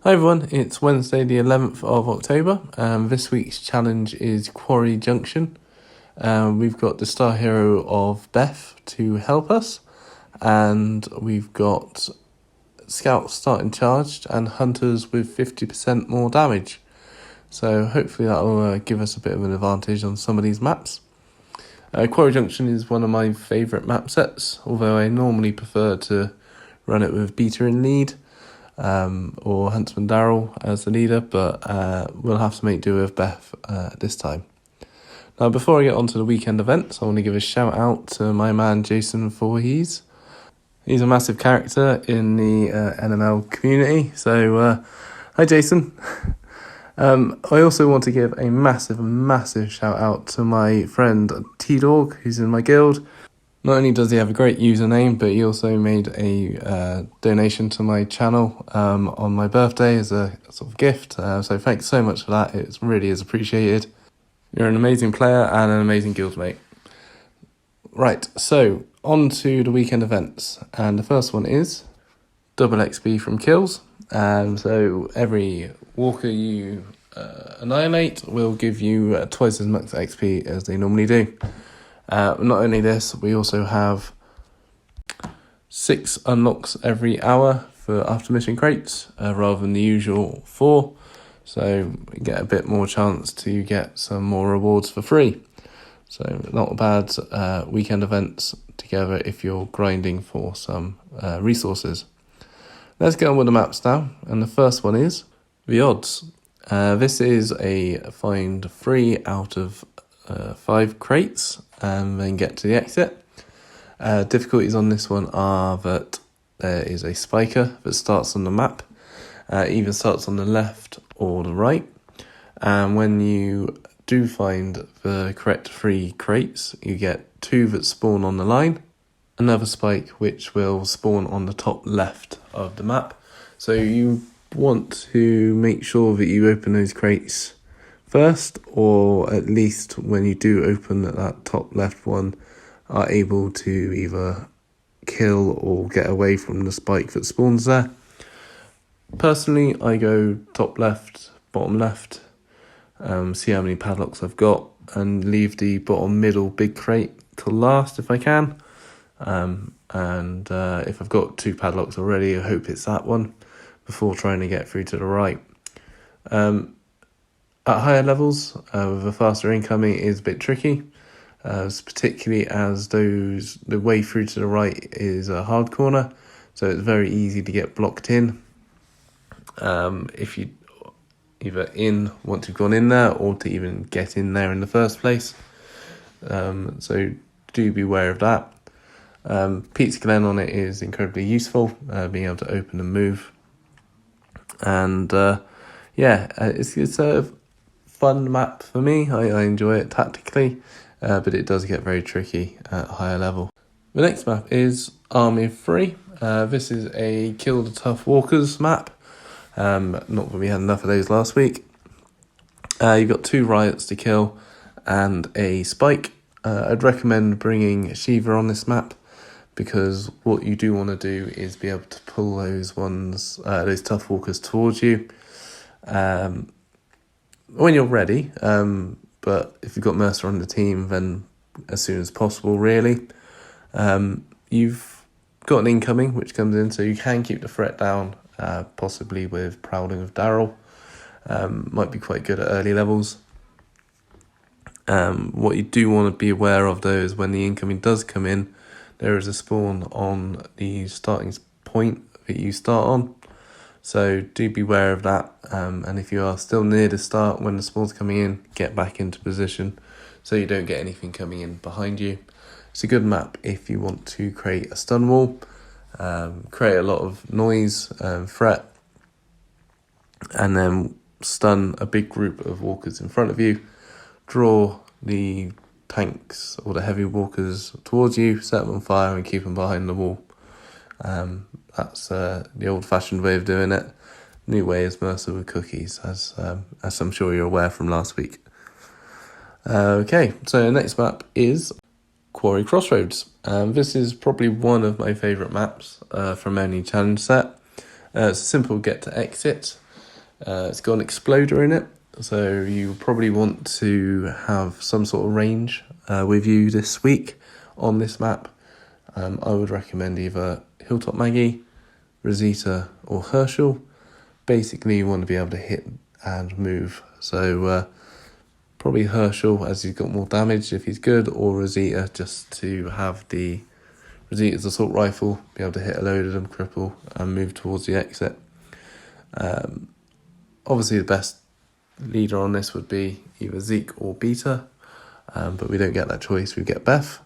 Hi everyone, it's Wednesday the 11th of October. This week's challenge is Quarry Junction. We've got the star hero of Beth to help us, and we've got scouts starting charged and hunters with 50% more damage. So hopefully that'll give us a bit of an advantage on some of these maps. Quarry Junction is one of my favourite map sets, although I normally prefer to run it with Beta in lead. Or Huntsman Daryl as the leader, but we'll have to make do with Beth this time. Now, before I get on to the weekend events, I want to give a shout out to my man Jason Voorhees. He's a massive character in the NML community, so hi Jason. I also want to give a massive shout out to my friend T-Dog, who's in my guild. Not only does he have a great username, but he also made a donation to my channel on my birthday as a sort of gift. So thanks so much for that. It really is appreciated. You're an amazing player and an amazing guild mate. Right, so on to the weekend events. And the first one is double XP from kills. So every walker you annihilate will give you twice as much XP as they normally do. Not only this, we also have 6 unlocks every hour for after mission crates rather than the usual 4, so we get a bit more chance to get some more rewards for free. So not bad weekend events together if you're grinding for some resources. Let's get on with the maps now, and the first one is the odds. This is a find 3 out of 5 crates and then get to the exit. Difficulties on this one are that there is a spiker that starts on the map, either starts on the left or the right, and when you do find the correct 3 crates, you get 2 that spawn on the line, another spike which will spawn on the top left of the map. So you want to make sure that you open those crates first, or at least when you do open that top left one, are able to either kill or get away from the spike that spawns there. Personally, I go top left, bottom left, see how many padlocks I've got, and leave the bottom middle big crate till last if I can. And if I've got 2 padlocks already, I hope it's that one before trying to get through to the right. At higher levels, with a faster incoming, it is a bit tricky, particularly as the way through to the right is a hard corner, so it's very easy to get blocked in. If you either once you've gone in there, or to even get in there in the first place. So do be aware of that. Pizza Glen on it is incredibly useful, being able to open and move. And it's a fun map for me. I enjoy it tactically, but it does get very tricky at a higher level. The next map is Army of 3. This is a kill the tough walkers map. Not that we had enough of those last week. You've got 2 riots to kill and a spike. I'd recommend bringing Shiva on this map, because what you do want to do is be able to pull those tough walkers towards you when you're ready, but if you've got Mercer on the team, then as soon as possible, really. You've got an incoming which comes in, so you can keep the threat down, possibly with Prowling of Daryl. Might be quite good at early levels. What you do want to be aware of, though, is when the incoming does come in, there is a spawn on the starting point that you start on. So do be aware of that, and if you are still near the start when the spawn's coming in, get back into position so you don't get anything coming in behind you. It's a good map if you want to create a stun wall, create a lot of noise, threat, and then stun a big group of walkers in front of you, draw the tanks or the heavy walkers towards you, set them on fire and keep them behind the wall. That's the old-fashioned way of doing it. New way is Mercer with cookies, as I'm sure you're aware from last week. Okay, so the next map is Quarry Crossroads. This is probably one of my favourite maps from any challenge set. It's a simple get to exit. It's got an exploder in it, so you probably want to have some sort of range with you this week on this map. I would recommend either Hilltop Maggie, Rosita or Herschel. Basically you want to be able to hit and move, so probably Herschel as he's got more damage if he's good, or Rosita just to have the Rosita's assault rifle, be able to hit a load of them, cripple and move towards the exit. Obviously the best leader on this would be either Zeke or Beta, but we don't get that choice, we get Beth.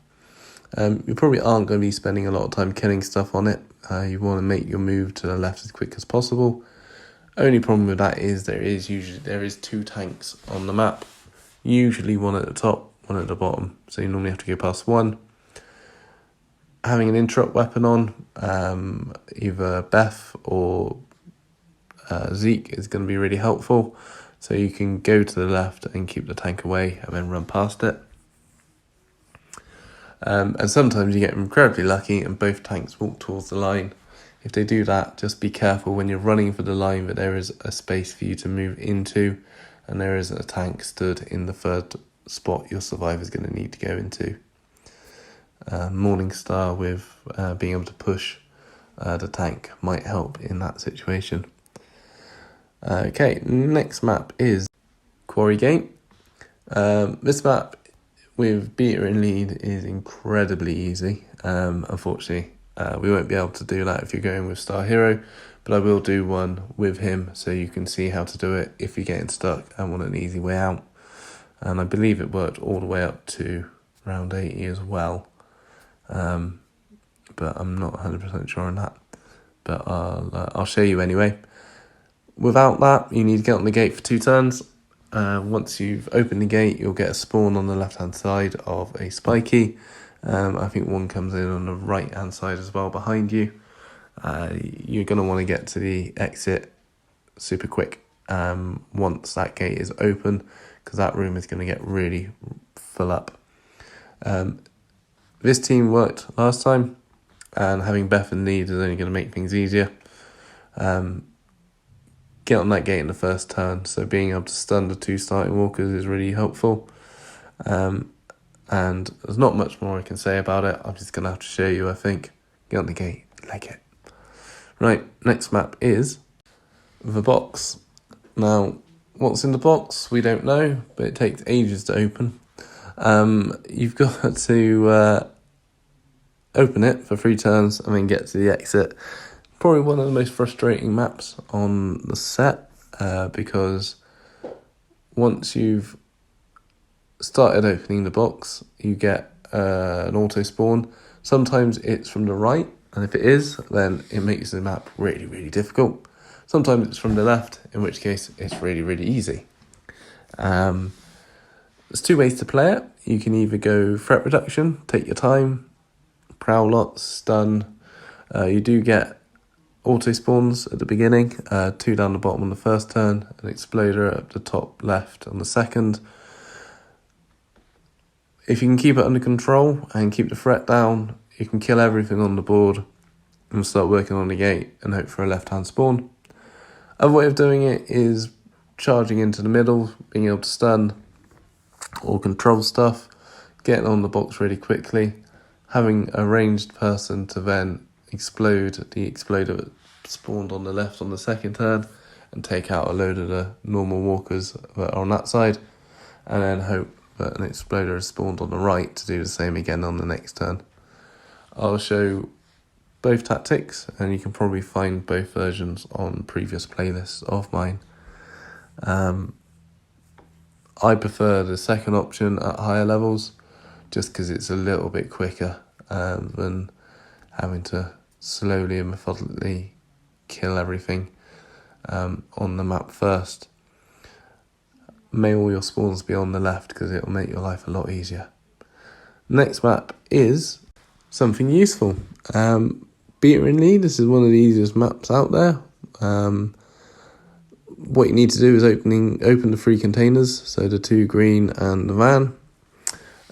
You probably aren't going to be spending a lot of time killing stuff on it. You want to make your move to the left as quick as possible. Only problem with that is there is 2 tanks on the map, usually one at the top, one at the bottom, so you normally have to go past one. Having an interrupt weapon on, either Beth or Zeke is going to be really helpful, so you can go to the left and keep the tank away and then run past it. And sometimes you get incredibly lucky and both tanks walk towards the line. If they do that, just be careful when you're running for the line that there is a space for you to move into, and there isn't a tank stood in the third spot your survivor's going to need to go into. Morningstar with being able to push the tank might help in that situation. Okay, next map is Quarry Gate. This map with Beta in lead is incredibly easy. Unfortunately, we won't be able to do that if you're going with Star Hero, but I will do one with him so you can see how to do it if you're getting stuck and want an easy way out. And I believe it worked all the way up to round 80 as well, but I'm not 100% sure on that, but I'll show you anyway. Without that, you need to get on the gate for 2 turns. Once you've opened the gate, you'll get a spawn on the left hand side of a spiky. I think one comes in on the right hand side as well behind you. You're going to want to get to the exit super quick once that gate is open, because that room is going to get really full up. This team worked last time, and having Beth in lead is only going to make things easier. Get on that gate in the first turn, so being able to stun the 2 starting walkers is really helpful. And there's not much more I can say about it. I'm just going to have to show you, I think. Get on the gate, leg it. Right, next map is the box. Now, what's in the box? We don't know, but it takes ages to open. You've got to open it for 3 turns and then get to the exit. Probably one of the most frustrating maps on the set, because once you've started opening the box, you get an auto spawn. Sometimes it's from the right, and if it is, then it makes the map really, really difficult. Sometimes it's from the left, in which case it's really, really easy. There's 2 ways to play it. You can either go threat reduction, take your time, prowl lots, stun. You do get auto spawns at the beginning, 2 down the bottom on the first turn, an exploder at the top left on the second. If you can keep it under control and keep the threat down, you can kill everything on the board and start working on the gate and hope for a left-hand spawn. Other way of doing it is charging into the middle, being able to stun or control stuff, getting on the box really quickly, having a ranged person to then explode the exploder that spawned on the left on the second turn and take out a load of the normal walkers that are on that side, and then hope that an exploder is spawned on the right to do the same again on the next turn. I'll show both tactics, and you can probably find both versions on previous playlists of mine. I prefer the second option at higher levels, just because it's a little bit quicker than having to slowly and methodically kill everything on the map first. May all your spawns be on the left, because it will make your life a lot easier. Next map is something useful. Beta in lead, this is one of the easiest maps out there. What you need to do is open the 3 containers, so the 2 green and the van,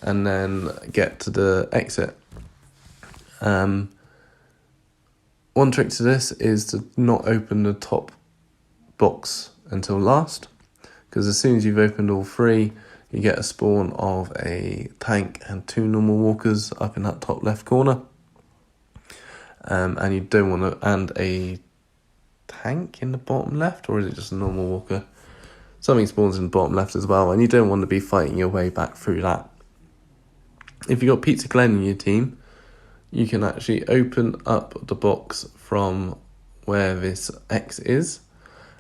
and then get to the exit. One trick to this is to not open the top box until last, because as soon as you've opened all 3, you get a spawn of a tank and 2 normal walkers up in that top left corner. And you don't want to, and a tank in the bottom left, or is it just a normal walker? Something spawns in the bottom left as well, and you don't want to be fighting your way back through that. If you've got Pizza Glen in your team, you can actually open up the box from where this X is,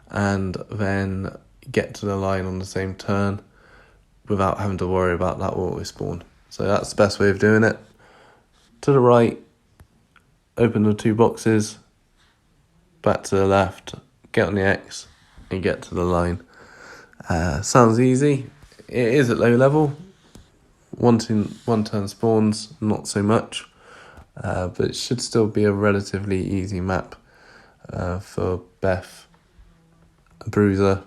and then get to the line on the same turn without having to worry about that auto spawn. So that's the best way of doing it. To the right, open the 2 boxes, back to the left, get on the X, and get to the line. Sounds easy. It is at low level. One turn spawns, not so much. But it should still be a relatively easy map for Beth, Bruiser,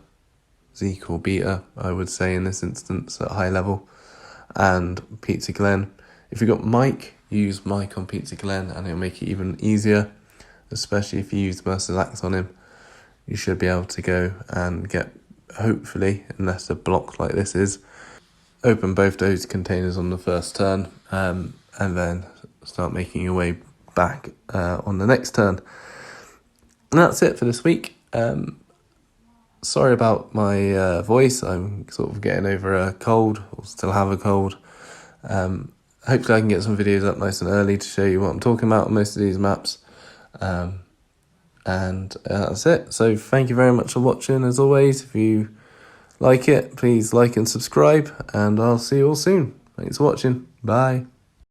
Zeke or Beta, I would say in this instance at high level, and Pizza Glen. If you've got Mike, use Mike on Pizza Glen and it'll make it even easier, especially if you use Mercer's Axe on him. You should be able to go and get, hopefully, unless they're blocked like this is, open both those containers on the first turn, and then start making your way back on the next turn. And that's it for this week. Sorry about my voice. I'm sort of getting over a cold, or still have a cold. Hopefully I can get some videos up nice and early to show you what I'm talking about on most of these maps. And that's it. So thank you very much for watching. As always, if you like it, please like and subscribe, and I'll see you all soon. Thanks for watching. Bye.